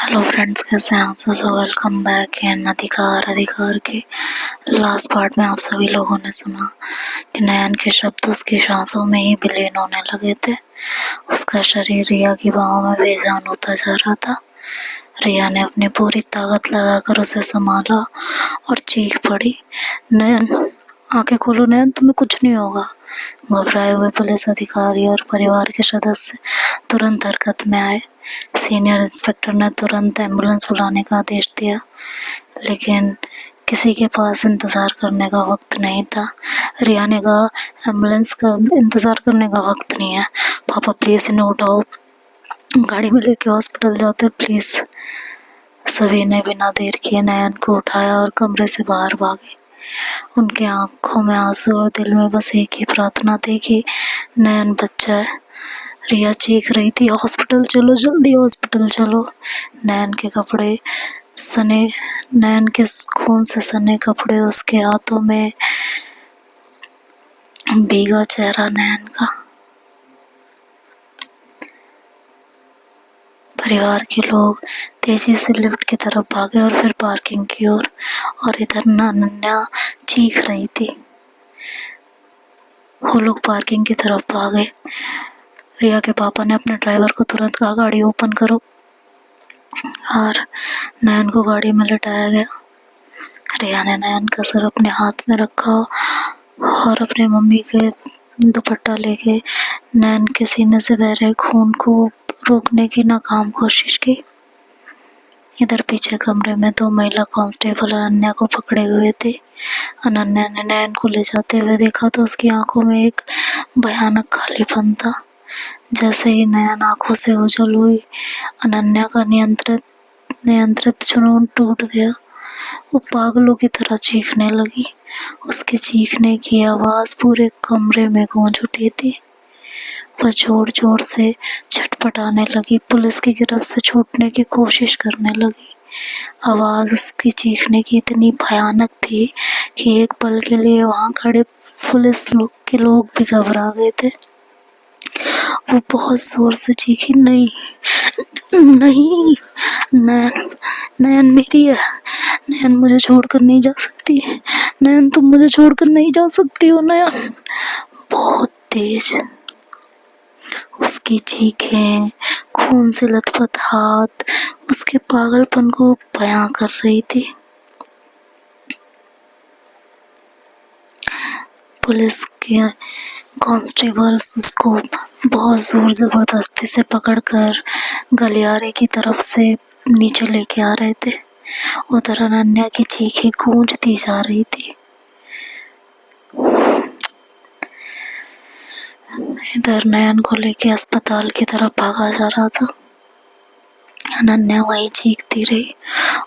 Hello friends, कैसे हैं आप? सो वेलकम बैक इन अधिकार के लास्ट पार्ट में आप सभी लोगों ने सुना कि नयन के शब्द उसकी सांसों में ही विलीन होने लगे थे। उसका शरीर रिया की बाहों में बेजान होता जा रहा था। रिया ने अपनी पूरी ताकत लगाकर उसे संभाला और चीख पड़ी, नयन आंखें खोलो नयन, तुम्हें कुछ नहीं होगा। घबराए हुए पुलिस अधिकारी और परिवार के सदस्य तुरंत हरकत में आए। सीनियर इंस्पेक्टर ने तुरंत एम्बुलेंस बुलाने का आदेश दिया, लेकिन किसी के पास इंतजार करने का वक्त नहीं था। रिया ने कहा, एम्बुलेंस का इंतजार करने का वक्त नहीं है। पापा प्लीज इन्हें उठाओ, गाड़ी में लेके हॉस्पिटल जाते प्लीज। सभी ने बिना देर किए नयन को उठाया और कमरे से बाहर भागे। उनके आंखों में आंसू और दिल में बस एक ही प्रार्थना थी कि नयन बच जाए। रिया चीख रही थी, हॉस्पिटल चलो, जल्दी हॉस्पिटल चलो। नयन के कपड़े सने नयन के खून से सने कपड़े, उसके हाथों में भीगा चेहरा नयन का। परिवार के लोग तेजी से लिफ्ट की तरफ भागे और फिर पार्किंग की ओर, और इधर अनन्या चीख रही थी। वो लोग पार्किंग की तरफ भागे। रिया के पापा ने अपने ड्राइवर को तुरंत कहा, गाड़ी ओपन करो, और नयन को गाड़ी में लिटाया गया। रिया ने नयन का सर अपने हाथ में रखा और अपनी मम्मी के दुपट्टा लेके नयन के सीने से बह रहे खून को रोकने की नाकाम कोशिश की। इधर पीछे कमरे में 2 महिला कांस्टेबल अनन्या को पकड़े हुए थे। अनन्या ने नयन को ले जाते हुए देखा तो उसकी आंखों में एक भयानक खालीपन था। जैसे ही नयन आंखों से ओझल हुई, अनन्या का नियंत्रित जुनून टूट गया। वो पागलों की तरह चीखने लगी। उसके चीखने की आवाज पूरे कमरे में गूंज उठी थी। वह जोर जोर से छटपटाने लगी, पुलिस की गिरफ्त से छूटने की कोशिश करने लगी। आवाज उसकी चीखने की इतनी भयानक थी कि एक पल के लिए वहां खड़े पुलिस के लोग भी घबरा गए थे। वो बहुत जोर से चीखी, नहीं नहीं, नयन नयन मेरी है, नयन मुझे छोड़कर नहीं जा सकती, नयन तुम मुझे छोड़कर नहीं जा सकती हो नयन। बहुत तेज उसकी चीखें, खून से लथपथ हाथ उसके पागलपन को बयां कर रही थी। पुलिस के कांस्टेबल्स उसको बहुत जोर जबरदस्ती से पकड़कर गलियारे की तरफ से नीचे लेके आ रहे थे। उधर अनन्या की चीखें गूंजती जा रही थी। इधर नयन को लेके अस्पताल की तरफ भागा जा रहा था। अनन्या वही चीखती रही।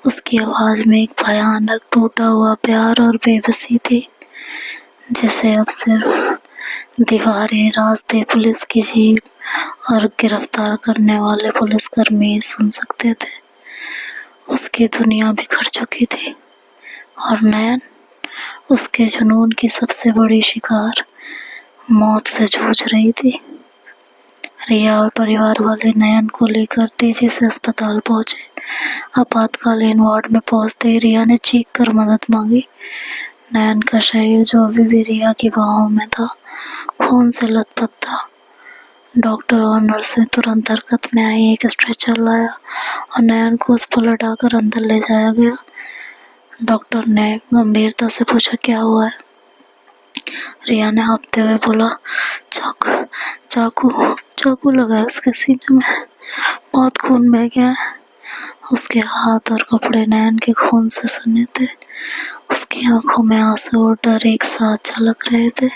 उसकी आवाज में एक भयानक टूटा हुआ प्यार और बेबसी थी, जिसे अब सिर्फ दीवारें, रास्ते, पुलिस की जीप और गिरफ्तार करने वाले पुलिसकर्मी सुन सकते थे। उसकी दुनिया बिखर चुकी थी और नयन उसके जुनून की सबसे बड़ी शिकार मौत से जूझ रही थी। रिया और परिवार वाले नयन को लेकर तेजी से अस्पताल पहुंचे। आपातकालीन वार्ड में पहुंचते ही रिया ने चीख कर मदद मांगी। नयन का शरीर, जो अभी भी रिया की बाहों में था, खून से लथपथ था। डॉक्टर और नर्सें तुरंत हरकत में आई। एक स्ट्रेचर लाया और नयन को उस पर लटाकर अंदर ले जाया गया। डॉक्टर ने गंभीरता से पूछा, क्या हुआ है? रिया ने हाँफते हुए बोला, चाकू लगा है उसके सीने में, बहुत खून बह गया है। उसके हाथ और कपड़े नयन के खून से सने थे। उसकी आंखों में आंसू और डर एक साथ झलक रहे थे।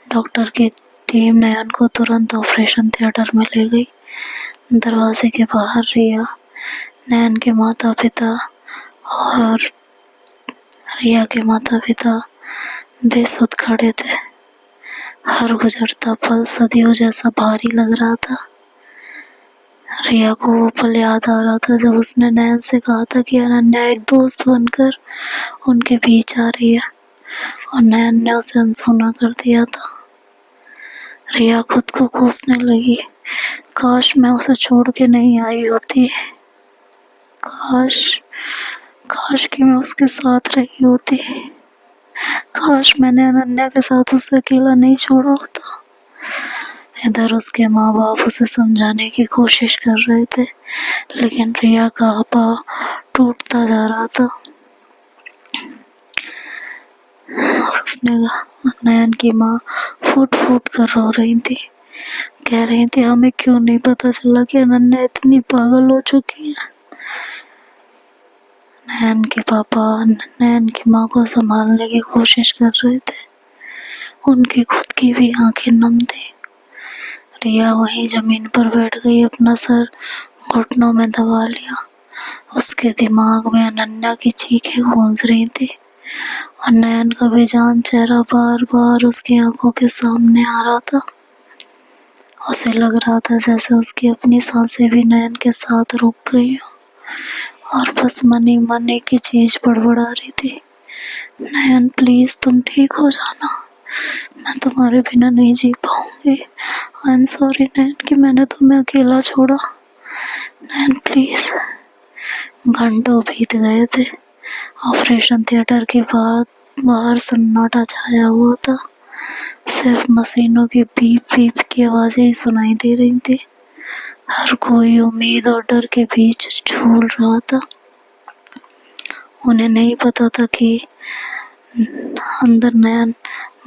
डॉक्टर की टीम नयन को तुरंत ऑपरेशन थिएटर में ले गई। दरवाजे के बाहर रिया, नयन के माता पिता और रिया के माता पिता बेसुध खड़े थे। हर गुजरता पल सदियों जैसा भारी लग रहा था। रिया को वो पल याद आ रहा था जब उसने नयन से कहा था कि अनन्या एक दोस्त बनकर उनके बीच आ रही है, और नयन ने उसे अनसुना कर दिया था। रिया खुद को कोसने लगी, काश मैं उसे छोड़ के नहीं आई होती। काश काश कि मैं उसके साथ रही होती। काश मैंने अनन्या के साथ उसे अकेला नहीं छोड़ा होता। इधर उसके माँ बाप उसे समझाने की कोशिश कर रहे थे, लेकिन रिया का आपा टूटता जा रहा था। उसने नयन की माँ फूट फूट कर रो रही थी, कह रही थी हमें क्यों नहीं पता चला कि अनन्या इतनी पागल हो चुकी है। नयन के पापा नयन की माँ को संभालने की कोशिश कर रहे थे, उनकी खुद की भी आंखें नम थी। रिया वहीं जमीन पर बैठ गई, अपना सर घुटनों में दबा लिया। उसके दिमाग में अनन्या की चीखें गूंज रही थी और नयन का बेजान चेहरा बार बार उसकी आंखों के सामने आ रहा था। उसे लग रहा था जैसे उसकी अपनी सांसें भी नयन के साथ रुक गई हो और बस मन ही मन एक ही चीज बड़बड़ा रही थी, नयन प्लीज तुम ठीक हो जाना, मैं तुम्हारे बिना नहीं जी पाऊंगी। आई एम सॉरी नयन कि मैंने तुम्हें अकेला छोड़ा, नयन प्लीज। घंटों बीत गए थे। ऑपरेशन थिएटर के बाहर सन्नाटा छाया हुआ था। सिर्फ मशीनों की बीप बीप की आवाजें ही सुनाई दे रही थी। हर कोई उम्मीद और डर के बीच झूल रहा था। उन्हें नहीं पता था कि अंदर नयन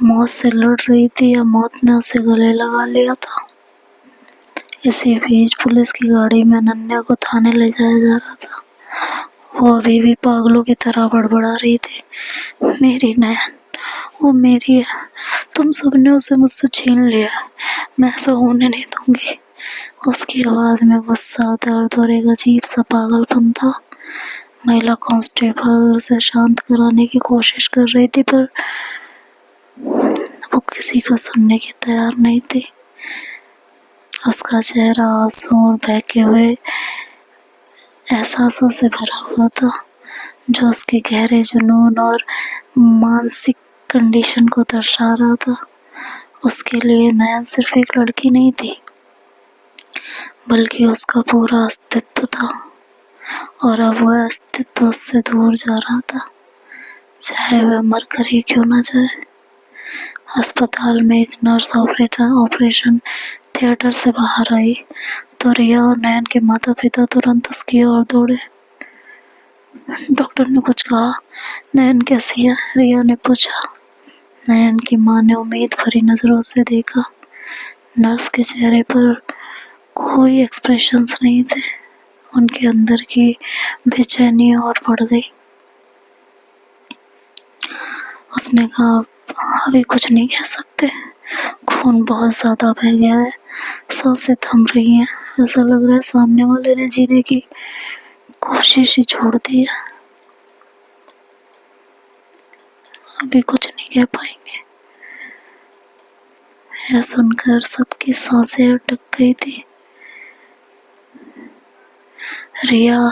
मौत से लड़ रही थी या मौत ने उसे गले लगा लिया था। इसी बीच पुलिस की गाड़ी में अनन्या को थाने ले जाया जा रहा था। वो अभी भी पागलों की तरह बड़बड़ा रही थी, मेरी नयन, वो मेरी है, तुम सबने उसे मुझसे छीन लिया, मैं ऐसा होने नहीं दूंगी। उसकी आवाज में गुस्सा, दर्द और एक अजीब सा पागलपन था। महिला कांस्टेबल उसे शांत कराने की कोशिश कर रही थी, पर वो किसी को सुनने की तैयार नहीं थी। उसका चेहरा आंसू और बहके हुए एहसासों से भरा हुआ था, जो उसके गहरे जुनून और मानसिक कंडीशन को दर्शा रहा था। उसके लिए नयन सिर्फ एक लड़की नहीं थी, बल्कि उसका पूरा अस्तित्व था, और अब वह अस्तित्व उससे दूर जा रहा था, चाहे वह मर कर ही क्यों ना जाए। अस्पताल में एक नर्स ऑपरेशन थिएटर से बाहर आई तो रिया और नयन के माता पिता तुरंत उसकी ओर दौड़े। डॉक्टर ने कुछ कहा? नयन कैसी है? रिया ने पूछा। नयन की माँ ने उम्मीद भरी नजरों से देखा। नर्स के चेहरे पर कोई एक्सप्रेशंस नहीं थे। उनके अंदर की बेचैनी और बढ़ गई। उसने कहा, अभी कुछ नहीं कह सकते, खून बहुत ज्यादा बह गया है, सांसें थम रही हैं, ऐसा लग रहा है सामने वाले ने जीने की कोशिश ही छोड़ दी है, अभी कुछ नहीं कह पाएंगे। यह सुनकर सबकी सांसें अटक गई थी। रिया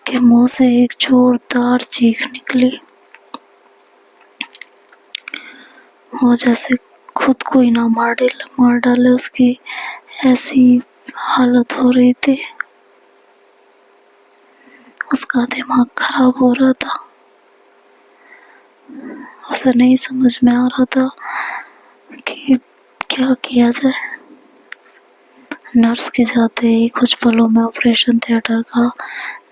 के मुंह से एक जोरदार चीख निकली। वो जैसे खुद को ही ना मार डाले, उसकी ऐसी हालत हो रही थी। उसका दिमाग खराब हो रहा था। उसे नहीं समझ में आ रहा था कि क्या किया जाए। नर्स के जाते ही कुछ पलों में ऑपरेशन थिएटर का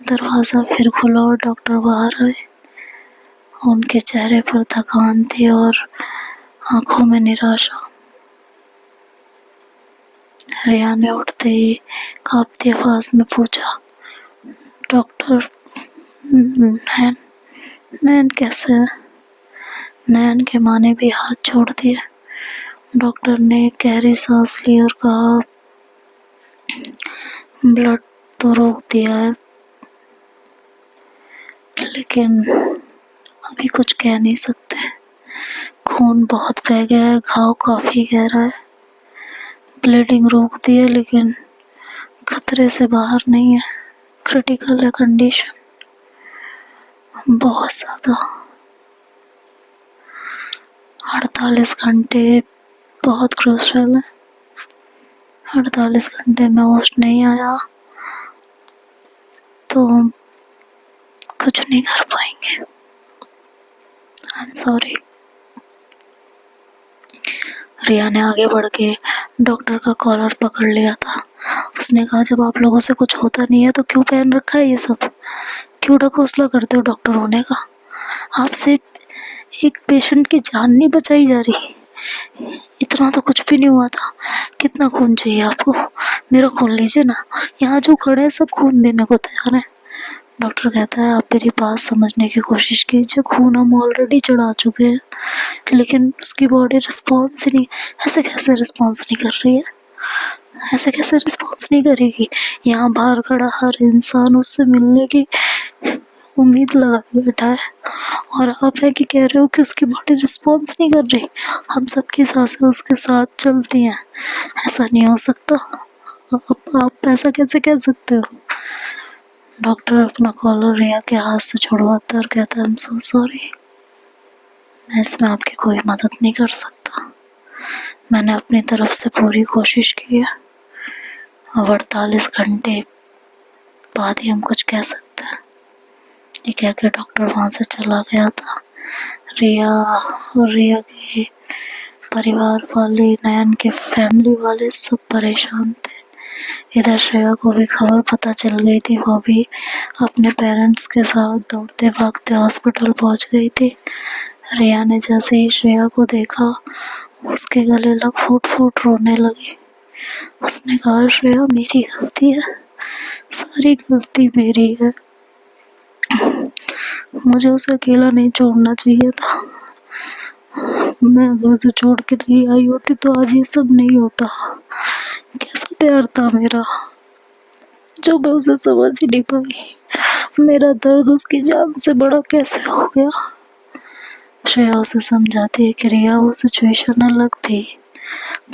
दरवाजा फिर खुला और डॉक्टर बाहर आए। उनके चेहरे पर थकान थी और आंखों में निराशा। रिया ने उठते ही कांपती आवाज में पूछा, डॉक्टर, नयन नयन कैसे है? नयन के माँ ने भी हाथ छोड़ दिए। डॉक्टर ने गहरी सांस ली और कहा, ब्लड तो रोक दिया है, लेकिन अभी कुछ कह नहीं सकते, खून बहुत बह गया है, घाव काफी गहरा है, ब्लीडिंग रोक दी है लेकिन खतरे से बाहर नहीं है, क्रिटिकल है कंडीशन, बहुत ज्यादा। 48 घंटे बहुत क्रूशियल है। 48 घंटे में होश नहीं आया तो कुछ नहीं कर पाएंगे। I am sorry. रिया ने आगे बढ़ के डॉक्टर का कॉलर पकड़ लिया था। उसने कहा, जब आप लोगों से कुछ होता नहीं है तो क्यों पहन रखा है ये सब? क्यों ढकोसला करते हो डॉक्टर होने का? आपसे एक पेशेंट की जान नहीं बचाई जा रही। इतना तो कुछ भी नहीं हुआ था। कितना खून चाहिए आपको? मेरा खून लीजिए ना। यहाँ जो खड़े हैं सब खून देने को तैयार है। डॉक्टर कहता है, आप मेरी बात समझने की कोशिश कीजिए। खून हम ऑलरेडी चढ़ा चुके हैं, लेकिन उसकी बॉडी रिस्पॉन्स ही नहीं। ऐसे कैसे रिस्पॉन्स नहीं कर रही है? ऐसे कैसे रिस्पॉन्स नहीं करेगी? यहाँ बाहर खड़ा हर इंसान उससे मिलने की उम्मीद लगाए बैठा है, और आप है कि कह रहे हो कि उसकी बॉडी रिस्पॉन्स नहीं कर रही। हम सबकी सांसें उसके साथ चलती हैं। ऐसा नहीं हो सकता। आप ऐसा कैसे कह सकते हो? डॉक्टर अपना कॉलर रिया के हाथ से छुड़वाता है और कहता है, आई एम सो सॉरी, मैं इसमें आपकी कोई मदद नहीं कर सकता। मैंने अपनी तरफ से पूरी कोशिश की है। अब 48 घंटे बाद ही हम कुछ कह सकते हैं। ये कह के डॉक्टर वहाँ से चला गया था। रिया और रिया के परिवार वाले, नयन के फैमिली वाले सब परेशान थे। इधर श्रेया को भी खबर पता चल गई थी। वो भी अपने पेरेंट्स के साथ दौड़ते भागते हॉस्पिटल पहुंच गई थी। रिया ने जैसे ही श्रेया को देखा, उसके गले लग फूट फूट रोने लगी। उसने कहा, श्रेया मेरी गलती है, सारी गलती मेरी है। मुझे उसे अकेला नहीं छोड़ना चाहिए था। मैं अगर उसे छोड़ के नहीं आई होती तो आज ये सब नहीं होता। कैसा प्यार था मेरा, जो मैं उसे समझ ही नहीं पाई। मेरा दर्द उसकी जान से बड़ा कैसे हो गया। श्रेया उसे समझाती है कि रिया, वो सिचुएशन अलग थी।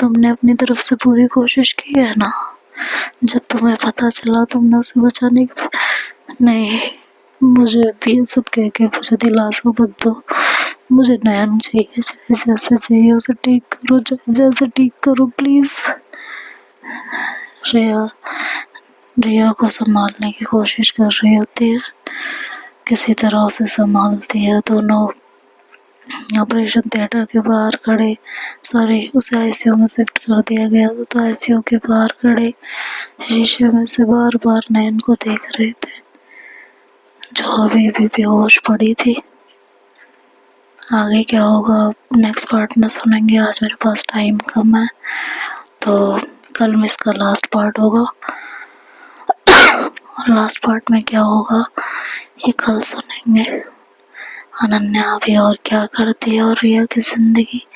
तुमने अपनी तरफ से पूरी कोशिश की है ना। जब तुम्हें पता चला तुमने उसे बचाने की। नहीं, मुझे अभी ये सब कह के मुझे दिलासा मत दो। मुझे नयन चाहिए, चाहे जैसे चाहिए उसे ठीक करो, चाहे जैसे ठीक करो प्लीज। रिया को संभालने की कोशिश कर रही होती है, किसी तरह उसे संभालती है। दोनों ऑपरेशन थिएटर के बाहर खड़े, उसे आईसीयू में शिफ्ट कर दिया गया था, तो आईसीयू के बाहर खड़े शीशे में से बार बार नयन को देख रहे थे, जो अभी भी बेहोश पड़ी थी। आगे क्या होगा नेक्स्ट पार्ट में सुनेंगे। आज मेरे पास टाइम कम है, तो कल में इसका लास्ट पार्ट होगा। और लास्ट पार्ट में क्या होगा ये कल सुनेंगे। अनन्या अभी और क्या करती है और रिया की जिंदगी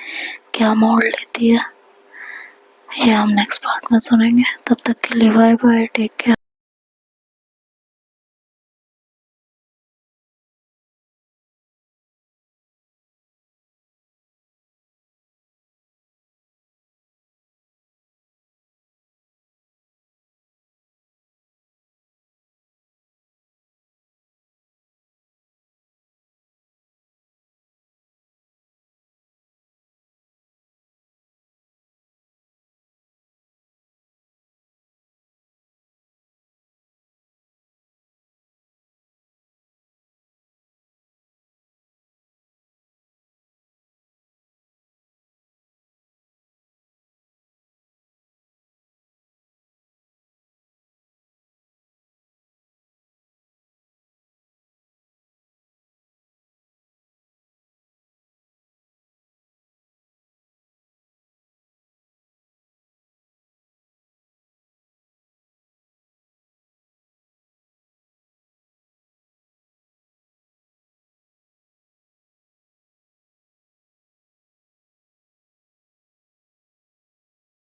क्या मोड़ लेती है, ये हम नेक्स्ट पार्ट में सुनेंगे। तब तक के लिए बाय बाय, टेक केयर।